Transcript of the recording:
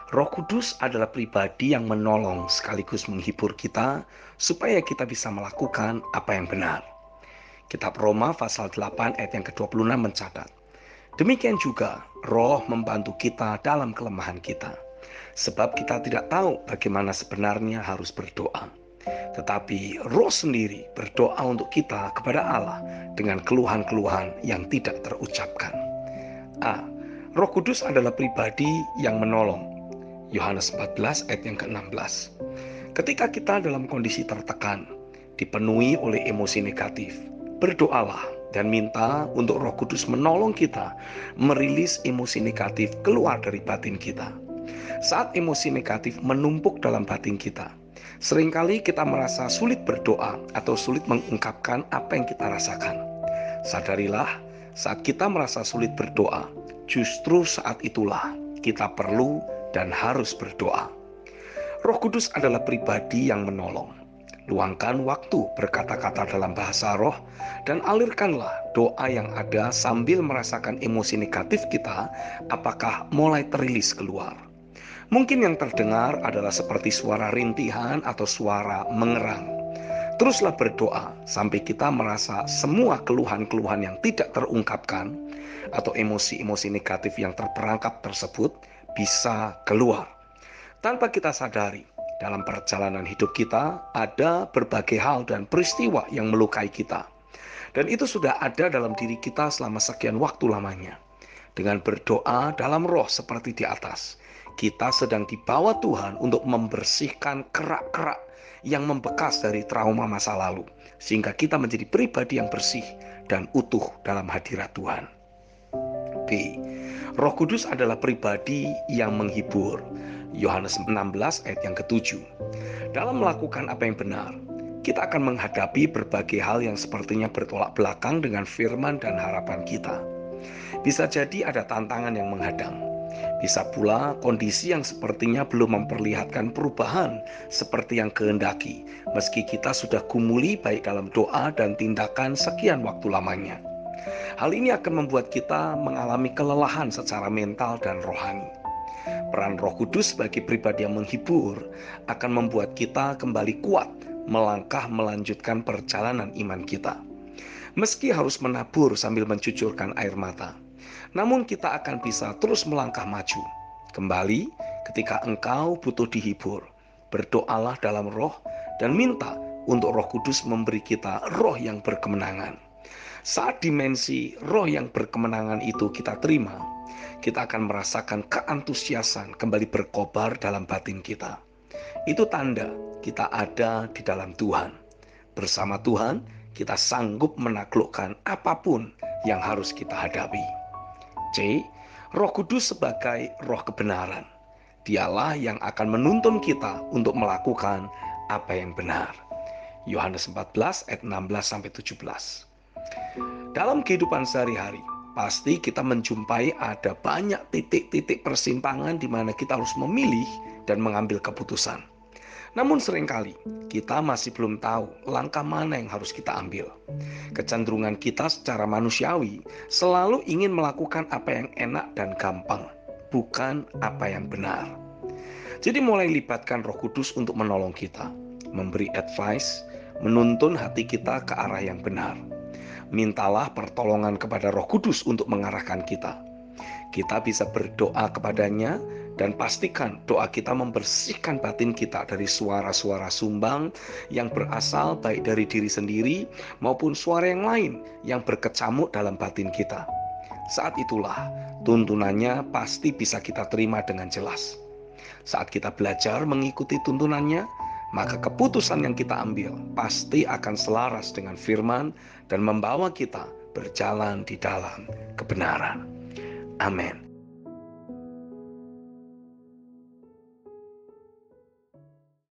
Roh Kudus adalah pribadi yang menolong sekaligus menghibur kita supaya kita bisa melakukan apa yang benar. Kitab Roma pasal 8 ayat yang ke-26 mencatat, demikian juga Roh membantu kita dalam kelemahan kita. Sebab kita tidak tahu bagaimana sebenarnya harus berdoa. Tetapi Roh sendiri berdoa untuk kita kepada Allah dengan keluhan-keluhan yang tidak terucapkan. A. Roh Kudus adalah pribadi yang menolong. Yohanes 14 ayat yang ke-16. Ketika kita dalam kondisi tertekan, dipenuhi oleh emosi negatif, berdoalah dan minta untuk Roh Kudus menolong kita merilis emosi negatif keluar dari batin kita. Saat emosi negatif menumpuk dalam batin kita, seringkali kita merasa sulit berdoa atau sulit mengungkapkan apa yang kita rasakan. Sadarilah, saat kita merasa sulit berdoa, justru saat itulah kita perlu dan harus berdoa. Roh Kudus adalah pribadi yang menolong. Luangkan waktu berkata-kata dalam bahasa roh dan alirkanlah doa yang ada sambil merasakan emosi negatif kita apakah mulai terilis keluar. Mungkin yang terdengar adalah seperti suara rintihan atau suara mengerang. Teruslah berdoa sampai kita merasa semua keluhan-keluhan yang tidak terungkapkan atau emosi-emosi negatif yang terperangkap tersebut bisa keluar. Tanpa kita sadari, dalam perjalanan hidup kita ada berbagai hal dan peristiwa yang melukai kita. Dan itu sudah ada dalam diri kita selama sekian waktu lamanya. Dengan berdoa dalam roh seperti di atas, kita sedang dibawa Tuhan untuk membersihkan kerak-kerak yang membekas dari trauma masa lalu, sehingga kita menjadi pribadi yang bersih dan utuh dalam hadirat Tuhan. B. Roh Kudus adalah pribadi yang menghibur. Yohanes 16 ayat yang ke-7. Dalam melakukan apa yang benar, kita akan menghadapi berbagai hal yang sepertinya bertolak belakang dengan firman dan harapan kita. Bisa jadi ada tantangan yang menghadang. Bisa pula kondisi yang sepertinya belum memperlihatkan perubahan seperti yang kehendaki, meski kita sudah gumuli baik dalam doa dan tindakan sekian waktu lamanya. Hal ini akan membuat kita mengalami kelelahan secara mental dan rohani. Peran Roh Kudus sebagai pribadi yang menghibur akan membuat kita kembali kuat melangkah melanjutkan perjalanan iman kita. Meski harus menabur sambil mencucurkan air mata, namun kita akan bisa terus melangkah maju. Kembali ketika engkau butuh dihibur, berdoalah dalam roh dan minta untuk Roh Kudus memberi kita roh yang berkemenangan. Saat dimensi roh yang berkemenangan itu kita terima, kita akan merasakan keantusiasan kembali berkobar dalam batin kita. Itu tanda kita ada di dalam Tuhan. Bersama Tuhan, kita sanggup menaklukkan apapun yang harus kita hadapi. C. Roh Kudus sebagai roh kebenaran. Dialah yang akan menuntun kita untuk melakukan apa yang benar. Yohanes 14 ayat 16-17. Dalam kehidupan sehari-hari, pasti kita menjumpai ada banyak titik-titik persimpangan di mana kita harus memilih dan mengambil keputusan. Namun seringkali kita masih belum tahu langkah mana yang harus kita ambil. Kecenderungan kita secara manusiawi selalu ingin melakukan apa yang enak dan gampang, bukan apa yang benar. Jadi mulai libatkan Roh Kudus untuk menolong kita, memberi advice, menuntun hati kita ke arah yang benar. Mintalah pertolongan kepada Roh Kudus untuk mengarahkan kita. Kita bisa berdoa kepadanya dan pastikan doa kita membersihkan batin kita dari suara-suara sumbang yang berasal baik dari diri sendiri maupun suara yang lain yang berkecamuk dalam batin kita. Saat itulah tuntunannya pasti bisa kita terima dengan jelas. Saat kita belajar mengikuti tuntunannya, maka keputusan yang kita ambil pasti akan selaras dengan firman dan membawa kita berjalan di dalam kebenaran. Amin.